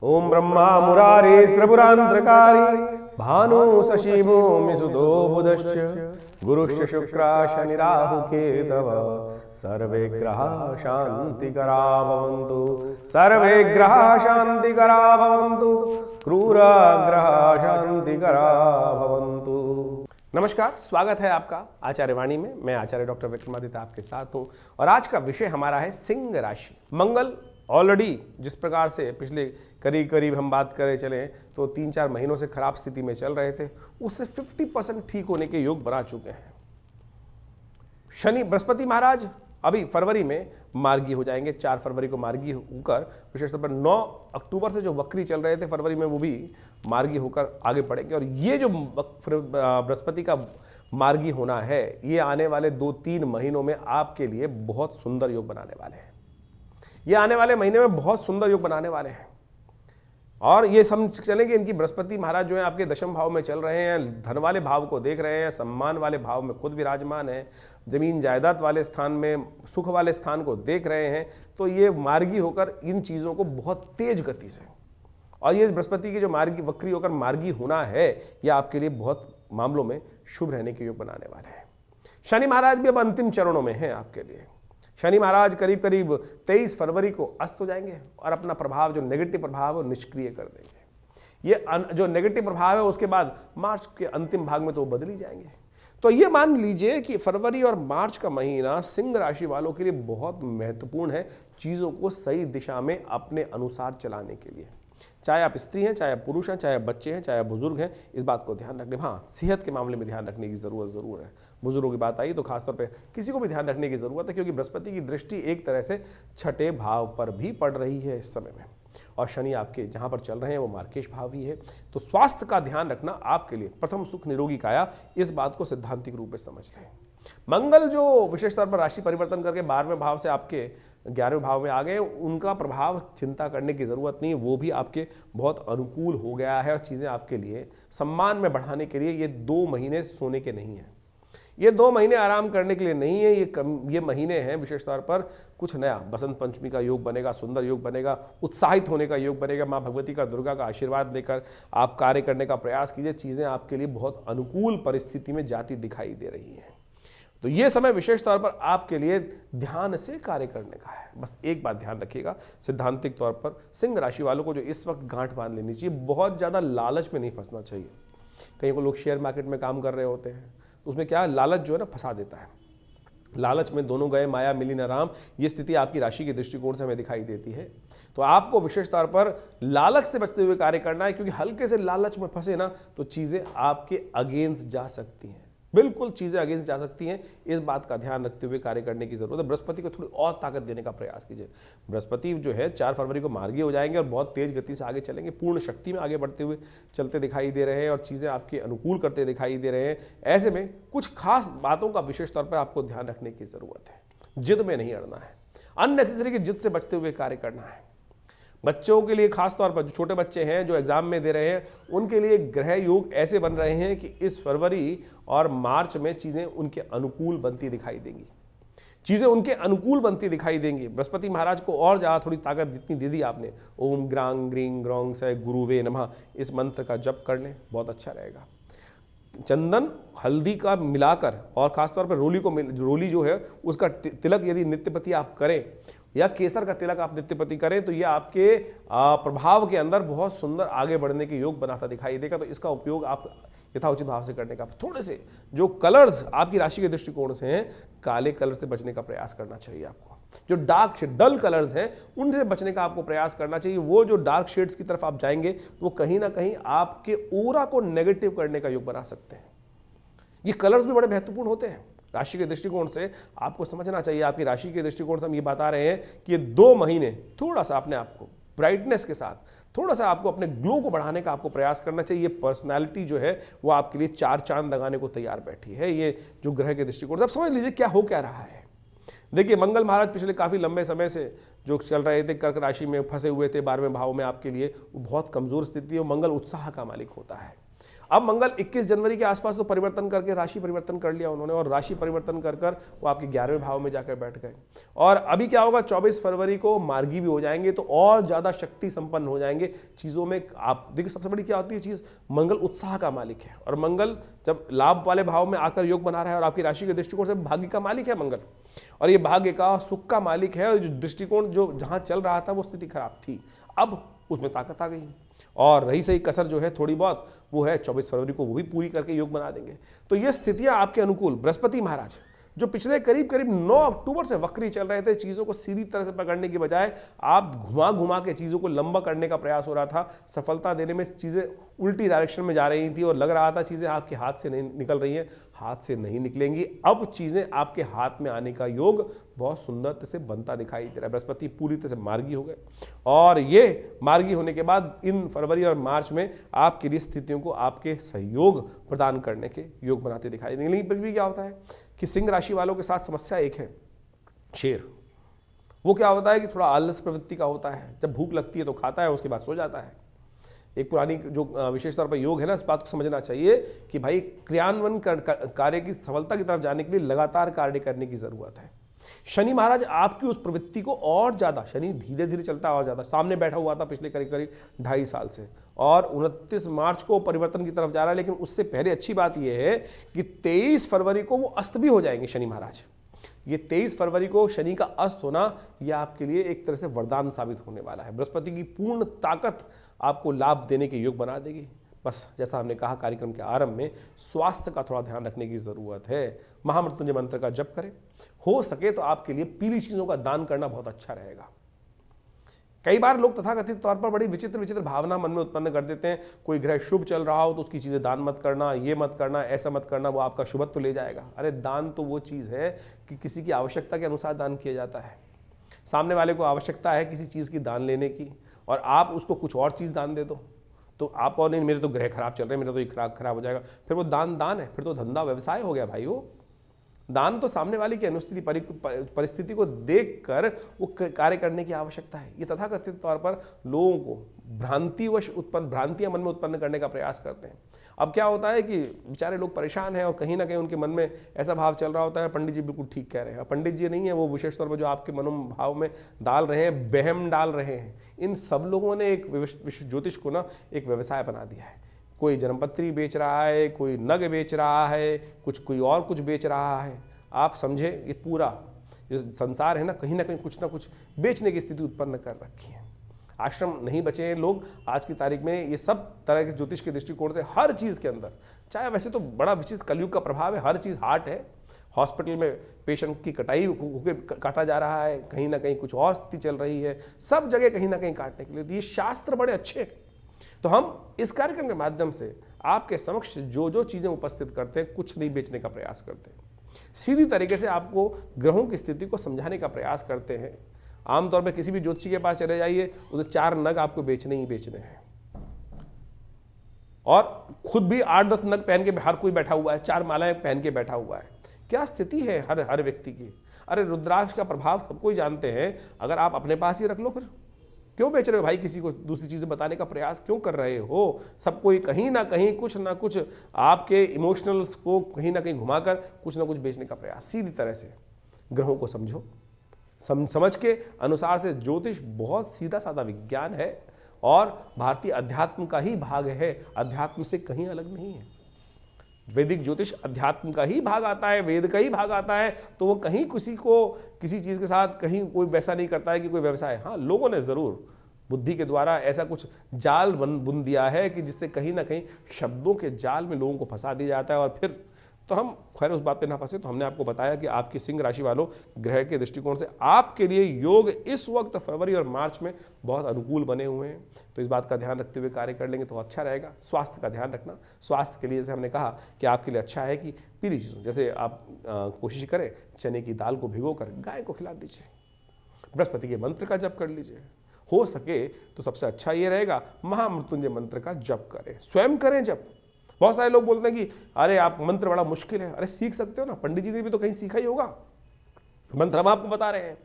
ओम ब्रह्मा मुरारी त्रिपुरांतकारी भानु शशि भूमि सुदो बुधश्च गुरुश्च शुक्रा शनि राहु केतव सर्वे ग्रहा शांतिकरा भवन्तु सर्वे ग्रहा शांतिकरा भवन्तु क्रूर ग्रहा शांतिकरा भवन्तु। नमस्कार, स्वागत है आपका आचार्य वाणी में। मैं आचार्य डॉक्टर विक्रमादित्य आपके साथ हूं और आज का विषय हमारा है सिंह राशि। मंगल ऑलरेडी जिस प्रकार से पिछले करीब हम बात करें चले तो 3-4 महीनों से खराब स्थिति में चल रहे थे, उससे 50% ठीक होने के योग बना चुके हैं। शनि बृहस्पति महाराज अभी फरवरी में मार्गी हो जाएंगे। 4 फरवरी को मार्गी होकर विशेष तौर पर 9 अक्टूबर से जो वक्री चल रहे थे फरवरी में, वो भी मार्गी होकर आगे बढ़ेंगे। और ये जो बृहस्पति का मार्गी होना है, ये आने वाले 2-3 महीनों में आपके लिए बहुत सुंदर योग बनाने वाले हैं। ये आने वाले महीने में बहुत सुंदर योग बनाने वाले हैं और ये समझ चलेंगे इनकी बृहस्पति महाराज जो है आपके दशम भाव में चल रहे हैं, धन वाले भाव को देख रहे हैं, सम्मान वाले भाव में खुद विराजमान है, जमीन जायदाद वाले स्थान में, सुख वाले स्थान को देख रहे हैं। तो ये मार्गी होकर इन चीज़ों को बहुत तेज गति से, और ये बृहस्पति की जो मार्गी वक्री होकर मार्गी होना है, यह आपके लिए बहुत मामलों में शुभ रहने के योग बनाने वाले हैं। शनि महाराज भी अब अंतिम चरणों में हैं आपके लिए। शनि महाराज करीब 23 फरवरी को अस्त हो जाएंगे और अपना प्रभाव, जो नेगेटिव प्रभाव है, वो निष्क्रिय कर देंगे। ये जो नेगेटिव प्रभाव है उसके बाद मार्च के अंतिम भाग में तो वो बदल ही जाएंगे। तो ये मान लीजिए कि फरवरी और मार्च का महीना सिंह राशि वालों के लिए बहुत महत्वपूर्ण है, चीज़ों को सही दिशा में अपने अनुसार चलाने के लिए। चाहे आप स्त्री हैं, चाहे आप पुरुष हैं, चाहे आप बच्चे हैं, चाहे आप बुजुर्ग हैं, इस बात को ध्यान रखने। हाँ, सेहत के मामले में ध्यान रखने की ज़रूर है। बुजुर्गों की बात आई तो खासतौर पे किसी को भी ध्यान रखने की ज़रूरत है, क्योंकि बृहस्पति की दृष्टि एक तरह से छठे भाव पर भी पड़ रही है इस समय में, और शनि आपके जहाँ पर चल रहे हैं वो मार्केश भाव ही है। तो स्वास्थ्य का ध्यान रखना आपके लिए प्रथम सुख निरोगी काया, इस बात को सिद्धांतिक रूप में समझ लें। मंगल जो विशेष तौर पर राशि परिवर्तन करके 12वें भाव से आपके 11वें भाव में आ गए, उनका प्रभाव चिंता करने की ज़रूरत नहीं, वो भी आपके बहुत अनुकूल हो गया है। और चीज़ें आपके लिए सम्मान में बढ़ाने के लिए ये 2 महीने सोने के नहीं हैं, ये 2 महीने आराम करने के लिए नहीं है। ये महीने हैं विशेष तौर पर कुछ नया, बसंत पंचमी का योग बनेगा, सुंदर योग बनेगा, उत्साहित होने का योग बनेगा। माँ भगवती का, दुर्गा का आशीर्वाद लेकर आप कार्य करने का प्रयास कीजिए। चीज़ें आपके लिए बहुत अनुकूल परिस्थिति में जाती दिखाई दे रही हैं। तो ये समय विशेष तौर पर आपके लिए ध्यान से कार्य करने का है। बस एक बात ध्यान रखिएगा, सिद्धांतिक तौर पर सिंह राशि वालों को जो इस वक्त गांठ बांध लेनी चाहिए, बहुत ज़्यादा लालच में नहीं फंसना चाहिए। कहीं को लोग शेयर मार्केट में काम कर रहे होते हैं, तो उसमें क्या लालच जो है ना फंसा देता है। लालच में दोनों गए, माया मिली न राम, ये स्थिति आपकी राशि के दृष्टिकोण से हमें दिखाई देती है। तो आपको विशेष तौर पर लालच से बचते हुए कार्य करना है, क्योंकि हल्के से लालच में फंसे ना तो चीज़ें आपके अगेंस्ट जा सकती हैं, बिल्कुल चीज़ें अगेंस्ट जा सकती हैं। इस बात का ध्यान रखते हुए कार्य करने की जरूरत है। बृहस्पति को थोड़ी और ताकत देने का प्रयास कीजिए। बृहस्पति जो है 4 फरवरी को मार्गी हो जाएंगे और बहुत तेज गति से आगे चलेंगे, पूर्ण शक्ति में आगे बढ़ते हुए चलते दिखाई दे रहे हैं और चीज़ें आपके अनुकूल करते दिखाई दे रहे हैं। ऐसे में कुछ खास बातों का विशेष तौर पर आपको ध्यान रखने की ज़रूरत है। जिद में नहीं अड़ना है, अननेसेसरी की जिद से बचते हुए कार्य करना है। बच्चों के लिए खास तौर पर जो छोटे बच्चे हैं, जो एग्जाम में दे रहे हैं, उनके लिए ग्रह योग ऐसे बन रहे हैं कि इस फरवरी और मार्च में चीज़ें उनके अनुकूल बनती दिखाई देंगी। चीज़ें उनके अनुकूल बनती दिखाई देंगी। बृहस्पति महाराज को और ज़्यादा थोड़ी ताकत जितनी दे दी आपने, ओम ग्रांग ग्रीं ग्रौंग से गुरुवे नमः, इस मंत्र का जप कर लें, बहुत अच्छा रहेगा। चंदन हल्दी का मिलाकर और खासतौर पर रोली जो है उसका तिलक यदि नित्यपति आप करें, या केसर का तिलक आप नित्यपति करें, तो यह आपके प्रभाव के अंदर बहुत सुंदर आगे बढ़ने के योग बनाता दिखाई देगा। तो इसका उपयोग आप यथाउचित भाव से करने का, थोड़े से जो कलर्स आपकी राशि के दृष्टिकोण से हैं, काले कलर से बचने का प्रयास करना चाहिए आपको। जो डार्क डल कलर्स हैं उनसे बचने का आपको प्रयास करना चाहिए। वो जो डार्क शेड्स की तरफ आप जाएंगे तो वो कहीं ना कहीं आपके ऑरा को नेगेटिव करने का योग बना सकते हैं। ये कलर्स भी बड़े महत्वपूर्ण होते हैं राशि के दृष्टिकोण से, आपको समझना चाहिए। आपकी राशि के दृष्टिकोण से हम ये बता रहे हैं कि ये 2 महीने थोड़ा सा अपने आप को ब्राइटनेस के साथ, थोड़ा सा आपको अपने ग्लो को बढ़ाने का आपको प्रयास करना चाहिए। ये पर्सनैलिटी जो है वो आपके लिए 4 चांद लगाने को तैयार बैठी है। ये जो ग्रह के दृष्टिकोण से आप समझ लीजिए क्या हो क्या रहा है। देखिए, मंगल महाराज पिछले काफ़ी लंबे समय से जो चल रहे थे, कर्क राशि में फंसे हुए थे 12वें भाव में आपके लिए, वो बहुत कमज़ोर स्थिति है। मंगल उत्साह का मालिक होता है। अब मंगल 21 जनवरी के आसपास तो परिवर्तन करके राशि परिवर्तन कर लिया उन्होंने, और राशि परिवर्तन कर कर वो आपके 11वें भाव में जाकर बैठ गए। और अभी क्या होगा, 24 फरवरी को मार्गी भी हो जाएंगे, तो और ज्यादा शक्ति संपन्न हो जाएंगे चीजों में। आप देखिए सबसे बड़ी क्या होती है चीज, मंगल उत्साह का मालिक है, और मंगल जब लाभ वाले भाव में आकर योग बना रहा है और आपकी राशि के दृष्टिकोण से भाग्य का मालिक है मंगल, और ये भाग्य का सुख का मालिक है। और जो दृष्टिकोण जो जहां चल रहा था वो स्थिति खराब थी, अब उसमें ताकत आ गई। और रही सही कसर जो है थोड़ी बहुत, वो है 24 फरवरी को वो भी पूरी करके योग बना देंगे। तो ये स्थितियां आपके अनुकूल। बृहस्पति महाराज जो पिछले करीब करीब 9 अक्टूबर से वक्री चल रहे थे, चीजों को सीधी तरह से पकड़ने की बजाय आप घुमा घुमा के चीजों को लंबा करने का प्रयास हो रहा था, सफलता देने में चीजें उल्टी डायरेक्शन में जा रही थी और लग रहा था चीजें आपके हाथ से नहीं निकल रही हैं। हाथ से नहीं निकलेंगी, अब चीजें आपके हाथ में आने का योग बहुत सुंदर से बनता दिखाई दे रहा है। बृहस्पति पूरी तरह से मार्गी हो गए, और ये मार्गी होने के बाद इन फरवरी और मार्च में आपके लिए स्थितियों को आपके सहयोग प्रदान करने के योग बनाते दिखाई देंगे। लेकिन फिर भी क्या होता है कि सिंह राशि वालों के साथ समस्या एक है, शेर। वो क्या होता है कि थोड़ा आलस प्रवृत्ति का होता है, जब भूख लगती है तो खाता है, उसके बाद सो जाता है। एक पुरानी जो विशेष तौर पर योग है ना, इस बात को समझना चाहिए कि भाई क्रियान्वयन कार्य की सफलता की तरफ जाने के लिए लगातार कार्य करने की जरूरत है। शनि महाराज आपकी उस प्रवृत्ति को और ज्यादा, शनि धीरे धीरे चलता है और ज्यादा, सामने बैठा हुआ था पिछले करीब करीब 2.5 साल से, और 29 मार्च को परिवर्तन की तरफ जा रहा है। लेकिन उससे पहले अच्छी बात यह है कि 23 फरवरी को वो अस्त भी हो जाएंगे शनि महाराज। ये 23 फरवरी को शनि का अस्त होना, यह आपके लिए एक तरह से वरदान साबित होने वाला है। बृहस्पति की पूर्ण ताकत आपको लाभ देने के योग बना देगी। बस जैसा हमने कहा कार्यक्रम के आरंभ में, स्वास्थ्य का थोड़ा ध्यान रखने की जरूरत है। महामृत्युंजय मंत्र का जप करें, हो सके तो आपके लिए पीली चीजों का दान करना बहुत अच्छा रहेगा। कई बार लोग तथाकथित तौर पर बड़ी विचित्र विचित्र भावना मन में उत्पन्न कर देते हैं, कोई ग्रह शुभ चल रहा हो तो उसकी चीजें दान मत करना, ये मत करना, ऐसा मत करना, वो आपका शुभत्व ले जाएगा। अरे दान तो वो चीज है कि किसी की आवश्यकता के अनुसार दान किया जाता है। सामने वाले को आवश्यकता है किसी चीज की दान लेने की, और आप उसको कुछ और चीज दान दे दो, तो आप और नहीं, मेरे तो ग्रह खराब चल रहे हैं, मेरा तो ये खराब हो जाएगा, फिर वो दान है, फिर तो धंधा व्यवसाय हो गया भाई। वो दान तो सामने वाले की अनुस्थिति परिस्थिति को देखकर वो कार्य करने की आवश्यकता है। ये तथाकथित तौर पर लोगों को भ्रांतियां मन में उत्पन्न करने का प्रयास करते हैं। अब क्या होता है कि बेचारे लोग परेशान हैं और कहीं ना कहीं उनके मन में ऐसा भाव चल रहा होता है, पंडित जी बिल्कुल ठीक कह रहे हैं। पंडित जी नहीं है वो, विशेष तौर पर जो आपके मनोभाव में डाल रहे हैं, बहम डाल रहे हैं। इन सब लोगों ने एक ज्योतिष को ना एक व्यवसाय बना दिया है। कोई जन्मपत्री बेच रहा है, कोई नग बेच रहा है, कोई और कुछ बेच रहा है। आप समझे, ये पूरा जो संसार है ना कहीं ना कुछ बेचने की स्थिति उत्पन्न कर रखी है। आश्रम नहीं बचे हैं लोग आज की तारीख में। ये सब तरह के ज्योतिष के दृष्टिकोण से हर चीज़ के अंदर, चाहे वैसे तो बड़ा विचित्र कलयुग का प्रभाव है, हर चीज़ हार्ट है। हॉस्पिटल में पेशेंट की कटाई होकर काटा जा रहा है, कहीं ना कहीं कुछ और स्थिति चल रही है, सब जगह कहीं ना कहीं काटने के लिए। तो ये शास्त्र बड़े अच्छे हैं। तो हम इस कार्यक्रम के माध्यम से आपके समक्ष जो चीजें उपस्थित करते हैं, कुछ नहीं बेचने का प्रयास करते हैं, सीधी तरीके से आपको ग्रहों की स्थिति को समझाने का प्रयास करते हैं। आमतौर पर किसी भी ज्योतिषी के पास चले जाइए, उसे 4 नग आपको बेचने ही बेचने हैं, और खुद भी 8-10 नग पहन के हर कोई बैठा हुआ है, 4 मालाएं पहन के बैठा हुआ है। क्या स्थिति है हर व्यक्ति की। अरे रुद्राक्ष का प्रभाव सब कोई जानते हैं, अगर आप अपने पास ही रख लो, फिर क्यों बेच रहे हो भाई? किसी को दूसरी चीजें बताने का प्रयास क्यों कर रहे हो? सब कोई कहीं ना कहीं कुछ ना कुछ आपके इमोशनल्स को कहीं ना कहीं घुमाकर कुछ ना कुछ बेचने का प्रयास। सीधी तरह से ग्रहों को समझो, समझ के अनुसार से ज्योतिष बहुत सीधा साधा विज्ञान है और भारतीय अध्यात्म का ही भाग है, अध्यात्म से कहीं अलग नहीं है। वैदिक ज्योतिष अध्यात्म का ही भाग आता है, वेद का ही भाग आता है, तो वो कहीं किसी को किसी चीज के साथ कहीं कोई वैसा नहीं करता है कि कोई व्यवसाय। हाँ, लोगों ने जरूर बुद्धि के द्वारा ऐसा कुछ जाल बुन दिया है कि जिससे कहीं ना कहीं शब्दों के जाल में लोगों को फंसा दिया जाता है। और फिर तो हम खैर उस बात पे ना फंसे, तो हमने आपको बताया कि आपकी सिंह राशि वालों ग्रह के दृष्टिकोण से आपके लिए योग इस वक्त फरवरी और मार्च में बहुत अनुकूल बने हुए हैं। तो इस बात का ध्यान रखते हुए कार्य कर लेंगे तो अच्छा रहेगा। स्वास्थ्य का ध्यान रखना, स्वास्थ्य के लिए जैसे हमने कहा कि आपके लिए अच्छा है कि पीली चीज़ों, जैसे आप कोशिश करें चने की दाल को भिगोकर गाय को खिला दीजिए, बृहस्पति के मंत्र का जप कर लीजिए, हो सके तो सबसे अच्छा ये रहेगा महामृत्युंजय मंत्र का जप करें, स्वयं करें जप। बहुत सारे लोग बोलते हैं कि अरे आप मंत्र बड़ा मुश्किल है। अरे सीख सकते हो ना, पंडित जी ने भी तो कहीं सीखा ही होगा, मंत्र हम आपको बता रहे हैं।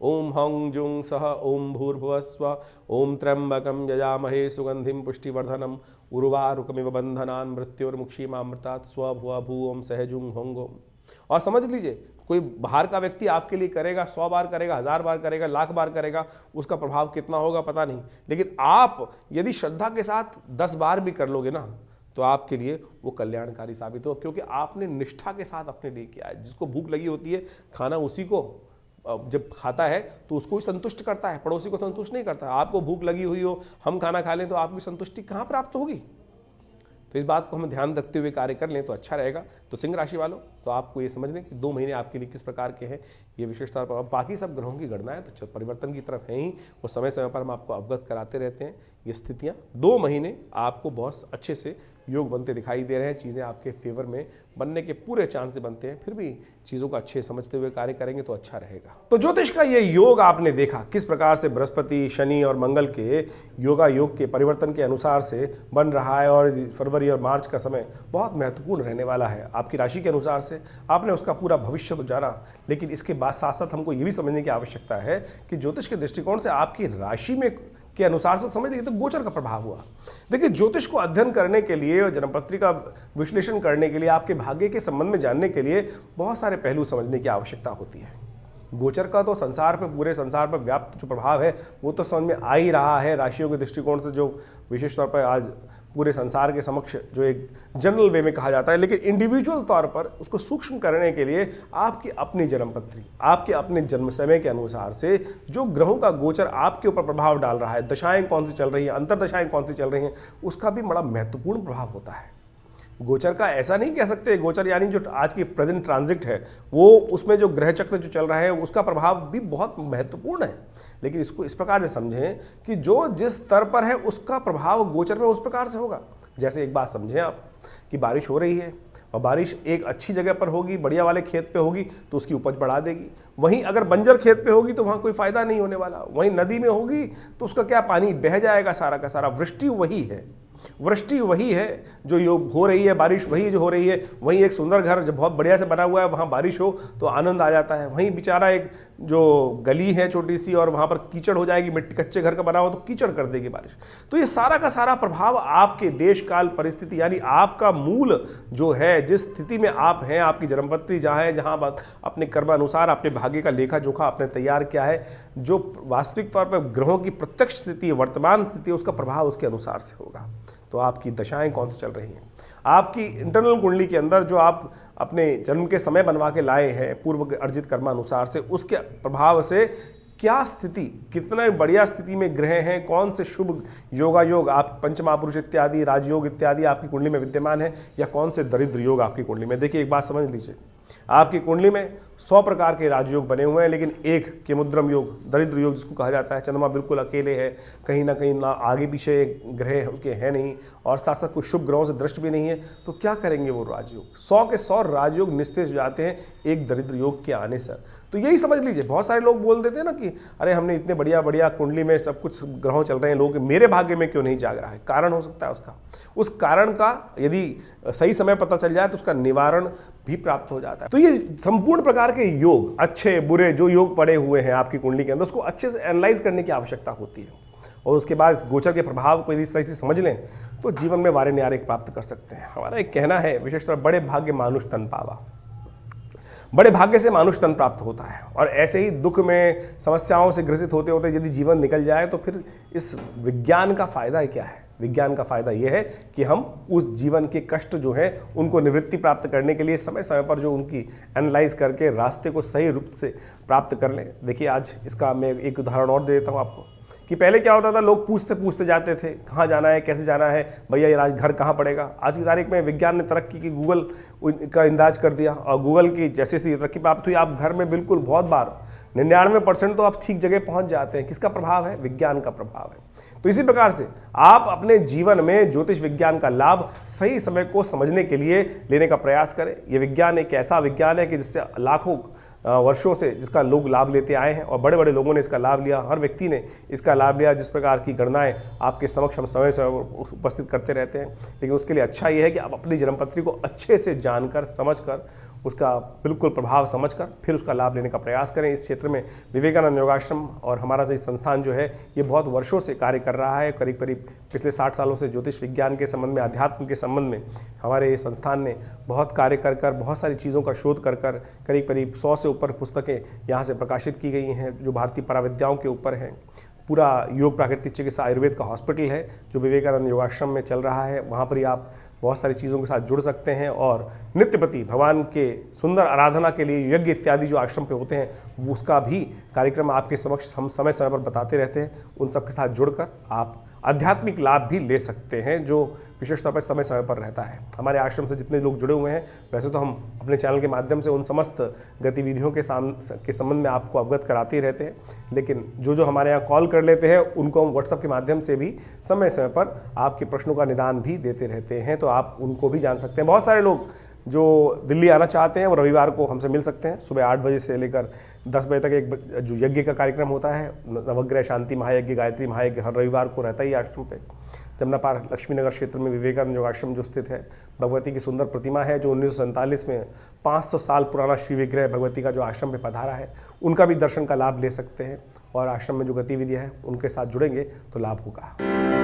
ओम हं जुं सह ओम भूर्भुवस्व ओम त्र्यंबकं यजामहे सुगंधिं पुष्टिवर्धनम उर्वारुकमिव बंधनान् मृत्योर्मुक्षीमामृतात् स्वभुव भू ओम सहजुं हों ओम। और समझ लीजिए, कोई बाहर का व्यक्ति आपके लिए करेगा, 100 बार करेगा, 1000 बार करेगा, लाख बार करेगा, उसका प्रभाव कितना होगा पता नहीं। लेकिन आप यदि श्रद्धा के साथ 10 बार भी कर लोगे ना, तो आपके लिए वो कल्याणकारी साबित हो, क्योंकि आपने निष्ठा के साथ अपने लिए किया है। जिसको भूख लगी होती है, खाना उसी को जब खाता है तो उसको ही संतुष्ट करता है, पड़ोसी को संतुष्ट नहीं करता। आपको भूख लगी हुई हो, हम खाना खा लें तो आपकी संतुष्टि कहाँ प्राप्त होगी? तो इस बात को हम ध्यान रखते हुए कार्य कर लें तो अच्छा रहेगा। तो सिंह राशि वालों, तो आपको ये समझ लें कि 2 महीने आपके लिए किस प्रकार के हैं, ये विशेष तौर पर। बाकी सब ग्रहों की गणनाएं तो परिवर्तन की तरफ हैं ही, वो समय समय पर हम आपको अवगत कराते रहते हैं। ये स्थितियाँ 2 महीने आपको बहुत अच्छे से योग बनते दिखाई दे रहे हैं। चीज़ें आपके फेवर में बनने के पूरे चांस से बनते हैं। फिर भी चीज़ों को अच्छे समझते हुए कार्य करेंगे तो अच्छा रहेगा। तो ज्योतिष का ये योग आपने देखा किस प्रकार से बृहस्पति, शनि और मंगल के योगा योग के परिवर्तन के अनुसार से बन रहा है, और फरवरी और मार्च का समय बहुत महत्वपूर्ण रहने वाला है। आपकी राशि के अनुसार से आपने उसका पूरा भविष्य तो जाना, लेकिन इसके बाद साथ साथ हमको ये भी समझने की आवश्यकता है कि ज्योतिष के दृष्टिकोण से आपकी राशि में के अनुसार से समझ लीजिए तो गोचर का प्रभाव हुआ। देखिए, ज्योतिष को अध्ययन करने के लिए और जन्मपत्री का विश्लेषण करने के लिए, आपके भाग्य के संबंध में जानने के लिए बहुत सारे पहलू समझने की आवश्यकता होती है। गोचर का तो संसार पे, पूरे संसार पर व्याप्त जो प्रभाव है वो तो समझ में आ ही रहा है। राशियों के दृष्टिकोण से जो विशेष तौर पर आज पूरे संसार के समक्ष जो एक जनरल वे में कहा जाता है, लेकिन इंडिविजुअल तौर पर उसको सूक्ष्म करने के लिए आपकी अपनी जन्मपत्री, आपके अपने जन्म समय के अनुसार से जो ग्रहों का गोचर आपके ऊपर प्रभाव डाल रहा है, दशाएं कौन सी चल रही हैं, अंतरदशाएं कौन सी चल रही हैं, उसका भी बड़ा महत्वपूर्ण प्रभाव होता है। गोचर का ऐसा नहीं कह सकते, गोचर यानी जो आज की प्रेजेंट ट्रांजिट है, वो उसमें जो ग्रह चक्र जो चल रहा है उसका प्रभाव भी बहुत महत्वपूर्ण है। लेकिन इसको इस प्रकार से समझें कि जो जिस स्तर पर है उसका प्रभाव गोचर में उस प्रकार से होगा। जैसे एक बात समझें आप कि बारिश हो रही है और बारिश एक अच्छी जगह पर होगी, बढ़िया वाले खेत पे होगी तो उसकी उपज बढ़ा देगी। वहीं अगर बंजर खेत पे होगी तो वहाँ कोई फायदा नहीं होने वाला। वहीं नदी में होगी तो उसका क्या, पानी बह जाएगा सारा का सारा। वृष्टि वही है, वृष्टि वही है जो योग हो रही है, बारिश वही जो हो रही है। वहीं एक सुंदर घर जब बहुत बढ़िया से बना हुआ है, वहाँ बारिश हो तो आनंद आ जाता है। वहीं बेचारा एक जो गली है छोटी सी और वहाँ पर कीचड़ हो जाएगी, मिट्टी कच्चे घर का बना हो तो कीचड़ कर देगी बारिश। तो ये सारा का सारा प्रभाव आपके देश काल परिस्थिति, यानी आपका मूल जो है, जिस स्थिति में आप हैं, आपकी जन्मपत्री जहाँ है, जहाँ अपने कर्म अनुसार अपने भाग्य का लेखा जोखा आपने तैयार किया है, जो वास्तविक तौर पर ग्रहों की प्रत्यक्ष स्थिति, वर्तमान स्थिति, उसका प्रभाव उसके अनुसार से होगा। तो आपकी दशाएं कौन सी चल रही हैं, आपकी इंटरनल कुंडली के अंदर जो आप अपने जन्म के समय बनवा के लाए हैं पूर्व अर्जित कर्मानुसार से, उसके प्रभाव से क्या स्थिति, कितना बढ़िया स्थिति में ग्रह हैं, कौन से शुभ योगा योग आप पंचमहापुरुष इत्यादि, राजयोग इत्यादि आपकी कुंडली में विद्यमान है, या कौन से दरिद्र योग आपकी कुंडली में। देखिए, एक बात समझ लीजिए, आपकी कुंडली में 100 प्रकार के राजयोग बने हुए हैं, लेकिन एक केमुद्रम योग, दरिद्र योग जिसको कहा जाता है, चंद्रमा बिल्कुल अकेले है, कहीं ना कहीं ना आगे पीछे ग्रह उसके हैं नहीं, और साथ साथ कुछ शुभ ग्रहों से दृष्ट भी नहीं है। तो क्या करेंगे वो राजयोग? 100 के 100 राजयोग निस्तेज हो जाते हैं एक दरिद्र योग के आने से। तो यही समझ लीजिए, बहुत सारे लोग बोल देते हैं ना कि अरे हमने इतने बढ़िया बढ़िया कुंडली में सब कुछ ग्रहों चल रहे हैं, लोग मेरे भाग्य में क्यों नहीं जाग रहा है? कारण हो सकता है उसका, उस कारण का यदि सही समय पता चल जाए तो उसका निवारण भी प्राप्त हो जाता है। तो ये संपूर्ण प्रकार के योग, अच्छे बुरे जो योग पड़े हुए हैं आपकी कुंडली के अंदर, उसको अच्छे से एनालाइज करने की आवश्यकता होती है, और उसके बाद इस गोचर के प्रभाव को यदि सही से समझ लें तो जीवन में वारे न्यारे प्राप्त कर सकते हैं। हमारा एक कहना है विशेषतौर, बड़े भाग्य मानुष तन पावा, बड़े भाग्य से मानुष तन प्राप्त होता है। और ऐसे ही दुख में समस्याओं से ग्रसित होते होते यदि जीवन निकल जाए तो फिर इस विज्ञान का फायदा क्या है? विज्ञान का फायदा यह है कि हम उस जीवन के कष्ट जो है उनको निवृत्ति प्राप्त करने के लिए समय समय पर जो उनकी एनालाइज करके रास्ते को सही रूप से प्राप्त कर लें। देखिए, आज इसका मैं एक उदाहरण और दे देता हूँ आपको कि पहले क्या होता था, लोग पूछते पूछते जाते थे कहाँ जाना है, कैसे जाना है, भैया ये आज घर कहाँ पड़ेगा। आज की तारीख में विज्ञान ने तरक्की की, गूगल का इंदाज कर दिया, और गूगल की जैसे जैसी तरक्की प्राप्त हुई, आप घर में बिल्कुल बहुत बार 99% तो आप ठीक जगह पहुंच जाते हैं। किसका प्रभाव है? विज्ञान का प्रभाव है। तो इसी प्रकार से आप अपने जीवन में ज्योतिष विज्ञान का लाभ सही समय को समझने के लिए लेने का प्रयास करें। ये विज्ञान एक ऐसा विज्ञान है कि जिससे लाखों वर्षों से जिसका लोग लाभ लेते आए हैं, और बड़े बड़े लोगों ने इसका लाभ लिया, हर व्यक्ति ने इसका लाभ लिया। जिस प्रकार की गणनाएं आपके समक्ष हम समय समय उपस्थित करते रहते हैं, लेकिन उसके लिए अच्छा ये है कि आप अपनी जन्मपत्री को अच्छे से जानकर समझकर उसका बिल्कुल प्रभाव समझकर फिर उसका लाभ लेने का प्रयास करें। इस क्षेत्र में विवेकानंद योगाश्रम और हमारा सही संस्थान जो है ये बहुत वर्षों से कार्य कर रहा है। करीब करीब पिछले 60 सालों से ज्योतिष विज्ञान के संबंध में, अध्यात्म के संबंध में हमारे संस्थान ने बहुत कार्य कर बहुत सारी चीज़ों का शोध कर करीब करीब 100 से ऊपर पुस्तकें यहाँ से प्रकाशित की गई हैं जो भारतीय पराविद्याओं के ऊपर हैं। पूरा योग प्राकृतिक चिकित्सा आयुर्वेद का हॉस्पिटल है जो विवेकानंद योगाश्रम में चल रहा है। वहाँ पर ही आप बहुत सारी चीज़ों के साथ जुड़ सकते हैं और नित्यप्रति भगवान के सुंदर आराधना के लिए यज्ञ इत्यादि जो आश्रम पे होते हैं उसका भी कार्यक्रम आपके समक्ष हम समय समय पर बताते रहते हैं। उन सब के साथ जुड़कर आप आध्यात्मिक लाभ भी ले सकते हैं जो विशेष तौर पर समय समय पर रहता है। हमारे आश्रम से जितने लोग जुड़े हुए हैं, वैसे तो हम अपने चैनल के माध्यम से उन समस्त गतिविधियों के संबंध में आपको अवगत कराते ही रहते हैं, लेकिन जो हमारे यहाँ कॉल कर लेते हैं उनको हम व्हाट्सएप के माध्यम से भी समय समय पर आपके प्रश्नों का निदान भी देते रहते हैं, तो आप उनको भी जान सकते हैं। बहुत सारे लोग जो दिल्ली आना चाहते हैं वो रविवार को हमसे मिल सकते हैं। सुबह 8 बजे से लेकर 10 बजे तक एक जो यज्ञ का कार्यक्रम होता है, नवग्रह शांति महायज्ञ, गायत्री महायज्ञ हर रविवार को रहता ही आश्रम पे। जमुना पार लक्ष्मीनगर क्षेत्र में विवेकानंद योगाश्रम जो स्थित है, भगवती की सुंदर प्रतिमा है जो 1947 में 500 साल पुराना श्री विग्रह भगवती का जो आश्रम पे पधारा है, उनका भी दर्शन का लाभ ले सकते हैं और आश्रम में जो गतिविधियाँ हैं उनके साथ जुड़ेंगे तो लाभ होगा।